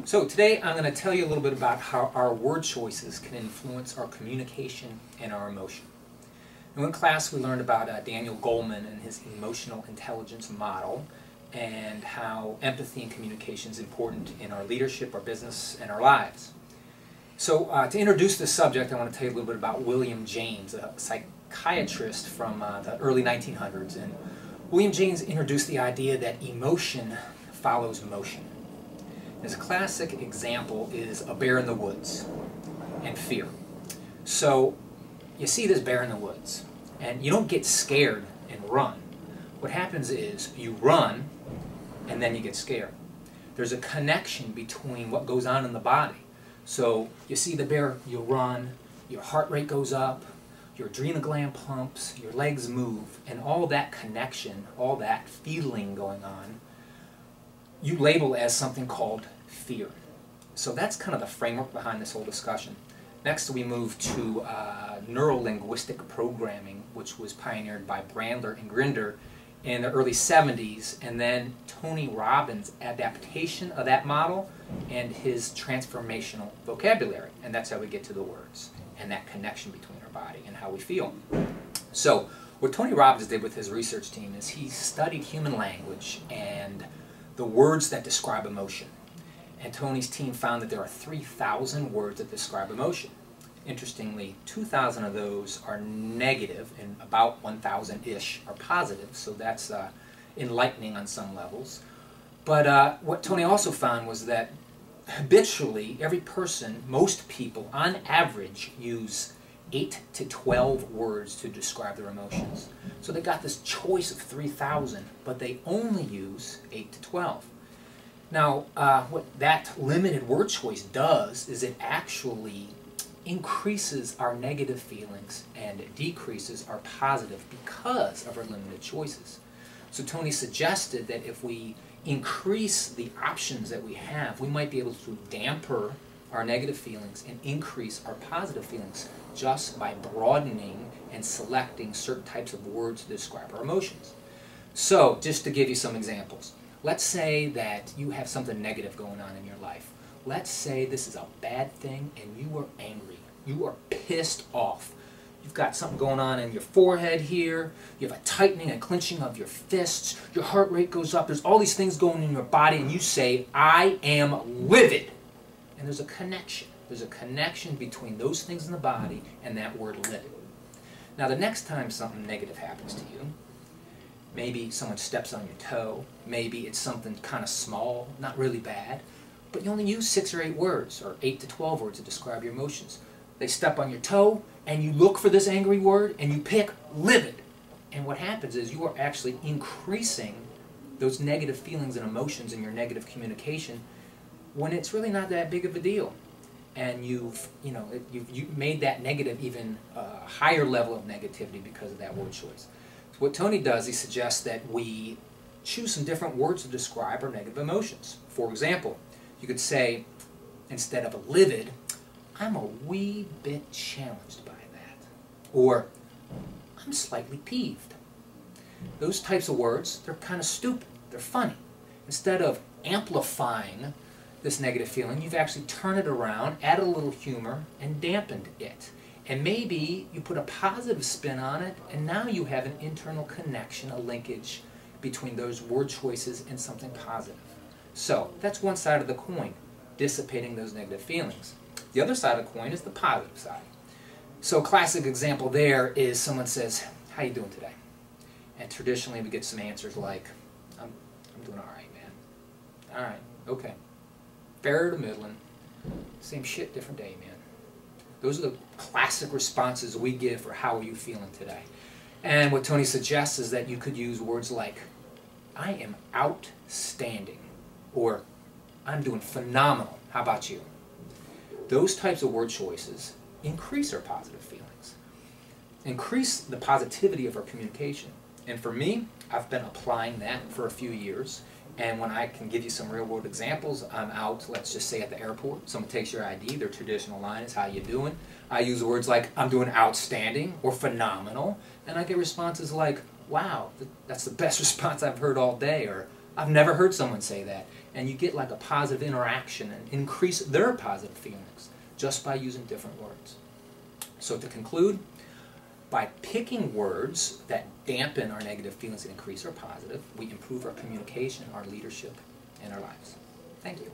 So today I'm going to tell you a little bit about how our word choices can influence our communication and our emotion. Now in class we learned about Daniel Goleman and his emotional intelligence model and how empathy and communication is important in our leadership, our business, and our lives. So to introduce this subject, I want to tell you a little bit about William James, a psychiatrist from the early 1900s. And William James introduced the idea that emotion follows motion. His classic example is a bear in the woods and fear. So you see this bear in the woods and you don't get scared and run. What happens is you run and then you get scared. There's a connection between what goes on in the body. So you see the bear, you run, your heart rate goes up, your adrenal gland pumps, your legs move, and all that connection, all that feeling going on, you label as something called fear. So that's kind of the framework behind this whole discussion. Next we move to neuro-linguistic programming, which was pioneered by Brandler and Grinder in the early 70s, and then Tony Robbins' adaptation of that model and his transformational vocabulary. And that's how we get to the words and that connection between our body and how we feel. So what Tony Robbins did with his research team is he studied human language and the words that describe emotion. And Tony's team found that there are 3,000 words that describe emotion. Interestingly, 2,000 of those are negative and about 1,000-ish are positive, so that's enlightening on some levels. But what Tony also found was that habitually, every person, most people, on average, use 8 to 12 words to describe their emotions. So they got this choice of 3,000, but they only use 8 to 12. Now, what that limited word choice does is it actually increases our negative feelings and decreases our positive because of our limited choices. So Tony suggested that if we increase the options that we have, we might be able to damper our negative feelings and increase our positive feelings just by broadening and selecting certain types of words to describe our emotions. So, just to give you some examples, let's say that you have something negative going on in your life. Let's say this is a bad thing and you are angry. You are pissed off. You've got something going on in your forehead here. You have a tightening and clenching of your fists. Your heart rate goes up. There's all these things going in your body and you say, I am livid. And there's a connection. There's a connection between those things in the body and that word livid. Now the next time something negative happens to you, maybe someone steps on your toe, maybe it's something kind of small, not really bad, but you only use 6 or 8 words, or 8 to 12 words to describe your emotions. They step on your toe, and you look for this angry word, and you pick livid. And what happens is you are actually increasing those negative feelings and emotions in your negative communication when it's really not that big of a deal. And you've made that negative even a higher level of negativity because of that word choice. So what Tony does, he suggests that we choose some different words to describe our negative emotions. For example, you could say, instead of a livid, I'm a wee bit challenged by that. Or, I'm slightly peeved. Those types of words, they're kind of stupid. They're funny. Instead of amplifying this negative feeling, you've actually turned it around, added a little humor, and dampened it. And maybe you put a positive spin on it, and now you have an internal connection, a linkage between those word choices and something positive. So, that's one side of the coin, dissipating those negative feelings. The other side of the coin is the positive side. So a classic example there is someone says, how you doing today? And traditionally we get some answers like, I'm doing all right, man. All right, okay. Fair to middling. Same shit, different day, man. Those are the classic responses we give for how are you feeling today. And what Tony suggests is that you could use words like, I am outstanding, or I'm doing phenomenal. How about you? Those types of word choices increase our positive feelings, increase the positivity of our communication. And for me, I've been applying that for a few years. And when I can give you some real-world examples, I'm out, let's just say at the airport. Someone takes your ID, their traditional line is, how you doing? I use words like, I'm doing outstanding or phenomenal. And I get responses like, wow, that's the best response I've heard all day. Or, I've never heard someone say that. And you get like a positive interaction and increase their positive feelings just by using different words. So to conclude, by picking words that dampen our negative feelings and increase our positive, we improve our communication, our leadership, and our lives. Thank you.